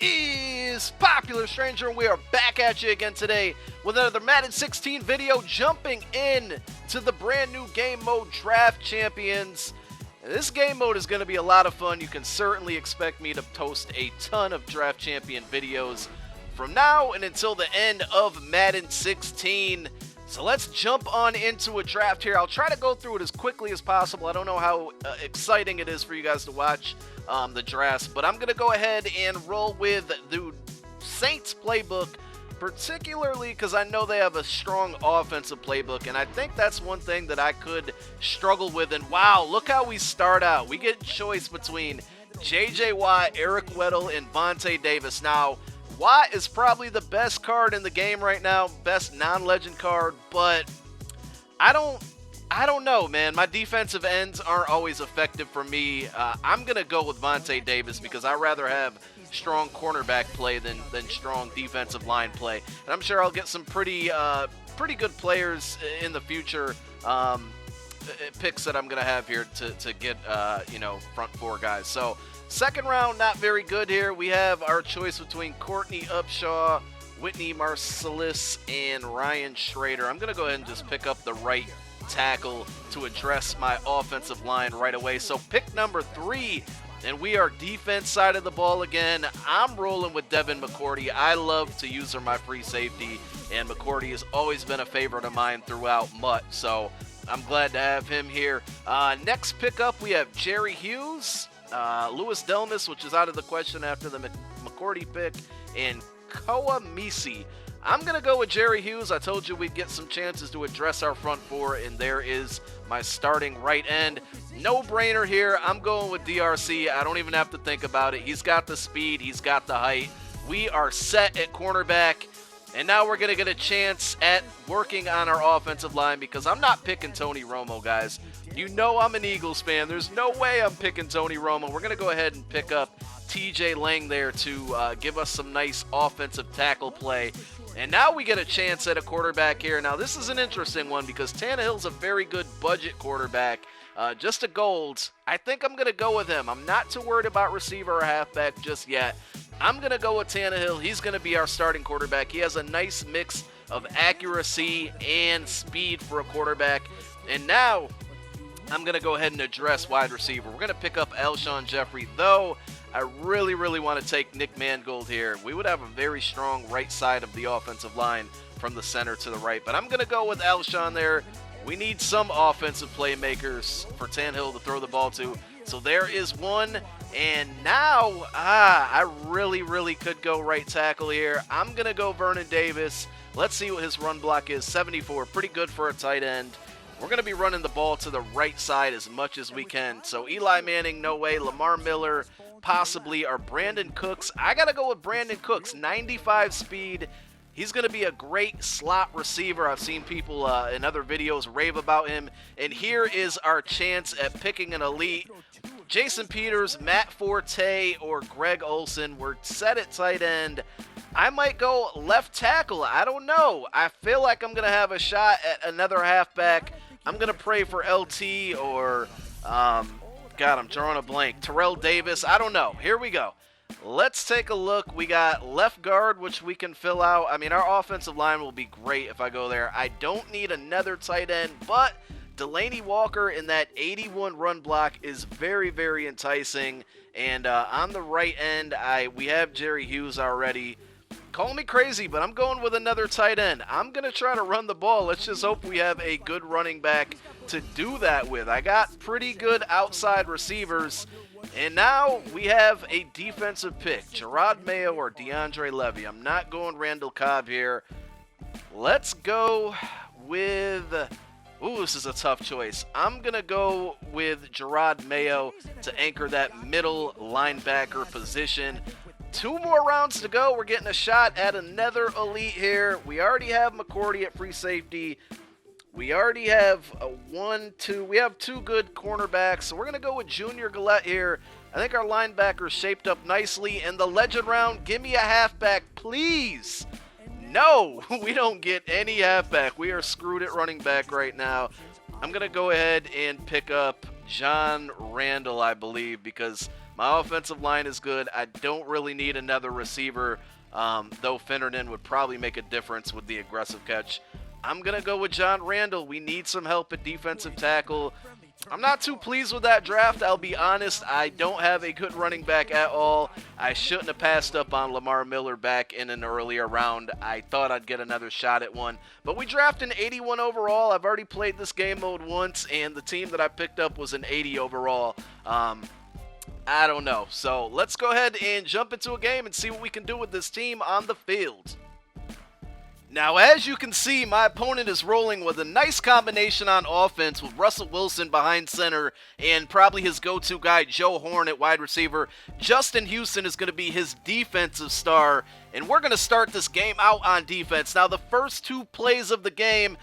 is Popular Stranger, and we are back at you again today with another Madden 16 video, jumping in to the brand new game mode Draft Champions. And this game mode is going to be a lot of fun. You can certainly expect me to post a ton of Draft Champion videos from now and until the end of Madden 16. So let's jump on into a draft here. I'll try to go through it as quickly as possible. I don't know how exciting it is for you guys to watch the drafts, but I'm going to go ahead and roll with the Saints playbook, particularly because I know they have a strong offensive playbook, and I think that's one thing that I could struggle with. And wow, look how we start out. We get choice between J.J. Watt, Eric Weddle, and Vontae Davis. Now, Watt is probably the best card in the game right now, best non-legend card, but I don't know, man. My defensive ends aren't always effective for me. I'm going to go with Vontae Davis because I'd rather have strong cornerback play than strong defensive line play. And I'm sure I'll get some pretty good players in the future, picks that I'm going to have here to get, front four guys. So second round, not very good here. We have our choice between Courtney Upshaw, Whitney Marsalis, and Ryan Schrader. I'm going to go ahead and just pick up the right tackle to address my offensive line right away. So pick number 3, and we are defense side of the ball again. I'm rolling with Devin McCourty. I love to use my free safety, and McCourty has always been a favorite of mine throughout MUT, so I'm glad to have him here. Next pickup, we have Jerry Hughes, Louis Delmas, which is out of the question after the McCourty pick, and Koa Misi. I'm going to go with Jerry Hughes. I told you we'd get some chances to address our front four, and there is my starting right end. No-brainer here. I'm going with DRC. I don't even have to think about it. He's got the speed. He's got the height. We are set at cornerback, and now we're going to get a chance at working on our offensive line because I'm not picking Tony Romo, guys. You know I'm an Eagles fan. There's no way I'm picking Tony Romo. We're going to go ahead and pick up TJ Lang there to give us some nice offensive tackle play. And now we get a chance at a quarterback here. Now, this is an interesting one because Tannehill's a very good budget quarterback. Just a gold. I think I'm going to go with him. I'm not too worried about receiver or halfback just yet. I'm going to go with Tannehill. He's going to be our starting quarterback. He has a nice mix of accuracy and speed for a quarterback. And now I'm going to go ahead and address wide receiver. We're going to pick up Alshon Jeffrey, though I really, really want to take Nick Mangold here. We would have a very strong right side of the offensive line from the center to the right. But I'm going to go with Alshon there. We need some offensive playmakers for Tannehill to throw the ball to. So there is one. And now, I really, really could go right tackle here. I'm going to go Vernon Davis. Let's see what his run block is. 74, pretty good for a tight end. We're going to be running the ball to the right side as much as we can. So Eli Manning, no way. Lamar Miller, possibly. Or Brandon Cooks. I got to go with Brandon Cooks. 95 speed. He's going to be a great slot receiver. I've seen people in other videos rave about him. And here is our chance at picking an elite. Jason Peters, Matt Forte, or Greg Olsen. We're set at tight end. I might go left tackle. I don't know. I feel like I'm going to have a shot at another halfback. I'm going to pray for LT or, God, I'm drawing a blank. Terrell Davis. I don't know. Here we go. Let's take a look. We got left guard, which we can fill out. I mean, our offensive line will be great if I go there. I don't need another tight end, but Delaney Walker in that 81 run block is very, very enticing. And on the right end, we have Jerry Hughes already. Call me crazy, but I'm going with another tight end. I'm going to try to run the ball. Let's just hope we have a good running back to do that with. I got pretty good outside receivers. And now we have a defensive pick, Gerard Mayo or DeAndre Levy. I'm not going Randall Cobb here. Let's go with, this is a tough choice. I'm going to go with Gerard Mayo to anchor that middle linebacker position. 2 more rounds to go. We're getting a shot at another elite here. We already have McCourty at free safety. We already have we have 2 good cornerbacks. So we're going to go with Junior Gillette here. I think our linebackers shaped up nicely. In the legend round, give me a halfback, please. No, we don't get any halfback. We are screwed at running back right now. I'm going to go ahead and pick up John Randall, I believe, because My offensive line is good. I don't really need another receiver, though Finnerton would probably make a difference with the aggressive catch. I'm going to go with John Randall. We need some help at defensive tackle. I'm not too pleased with that draft, I'll be honest. I don't have a good running back at all. I shouldn't have passed up on Lamar Miller back in an earlier round. I thought I'd get another shot at one. But we drafted an 81 overall. I've already played this game mode once, and the team that I picked up was an 80 overall. I don't know. So let's go ahead and jump into a game and see what we can do with this team on the field. Now, as you can see, my opponent is rolling with a nice combination on offense with Russell Wilson behind center and probably his go-to guy, Joe Horn, at wide receiver. Justin Houston is going to be his defensive star, and we're going to start this game out on defense. Now, the first 2 plays of the game,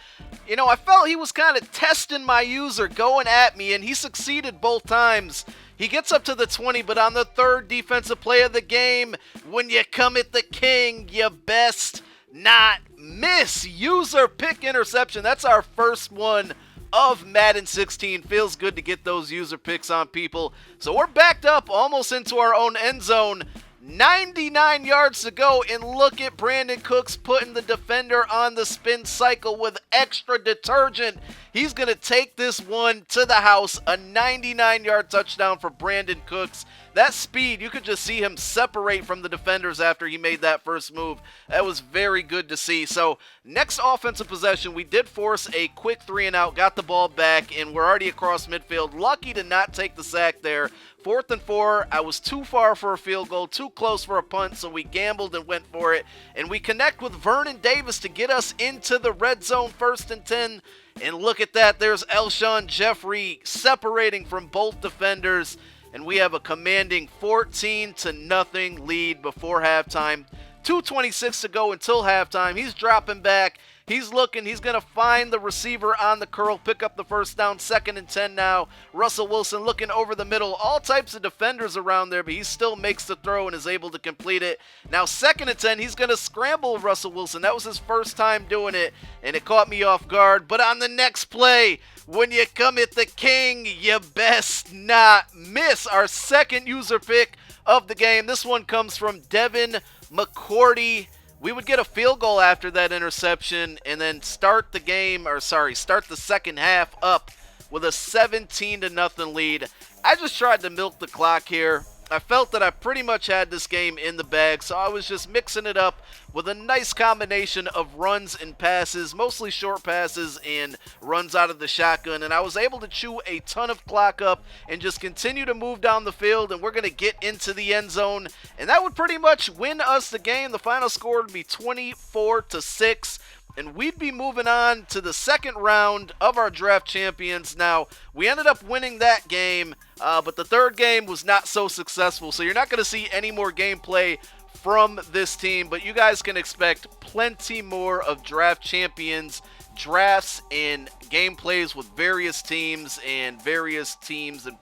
I felt he was kind of testing my user, going at me, and he succeeded both times. He gets up to the 20, but on the 3rd defensive play of the game, when you come at the king, you best not miss. User pick interception. That's our first one of Madden 16. Feels good to get those user picks on people. So we're backed up almost into our own end zone. 99 yards to go, and look at Brandon Cooks putting the defender on the spin cycle with extra detergent. He's going to take this one to the house. A 99-yard touchdown for Brandon Cooks. That speed, you could just see him separate from the defenders after he made that first move. That was very good to see. So next offensive possession, we did force a quick 3-and-out, got the ball back, and we're already across midfield. Lucky to not take the sack there. 4th and 4, I was too far for a field goal, too close for a punt, so we gambled and went for it. And we connect with Vernon Davis to get us into the red zone, 1st and 10. And look at that, there's Elshon Jeffrey separating from both defenders. And we have a commanding 14-0 lead before halftime. 2:26 to go until halftime. He's dropping back. He's looking. He's going to find the receiver on the curl, pick up the first down. 2nd and 10 now. Russell Wilson looking over the middle. All types of defenders around there, but he still makes the throw and is able to complete it. Now 2nd and 10, he's going to scramble Russell Wilson. That was his first time doing it, and it caught me off guard. But on the next play, when you come at the king, you best not miss. Our 2nd user pick of the game. This one comes from Devin McCourty. We would get a field goal after that interception and then start the 2nd half up with a 17-0 lead. I just tried to milk the clock here. I felt that I pretty much had this game in the bag, so I was just mixing it up with a nice combination of runs and passes, mostly short passes and runs out of the shotgun, and I was able to chew a ton of clock up and just continue to move down the field, and we're going to get into the end zone, and that would pretty much win us the game. The final score would be 24-6. And we'd be moving on to the 2nd round of our draft champions. Now, we ended up winning that game, but the 3rd game was not so successful. So you're not going to see any more gameplay from this team, but you guys can expect plenty more of draft champions, drafts, and gameplays with various teams and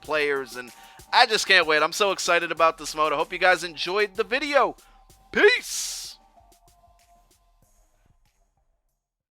players. And I just can't wait. I'm so excited about this mode. I hope you guys enjoyed the video. Peace!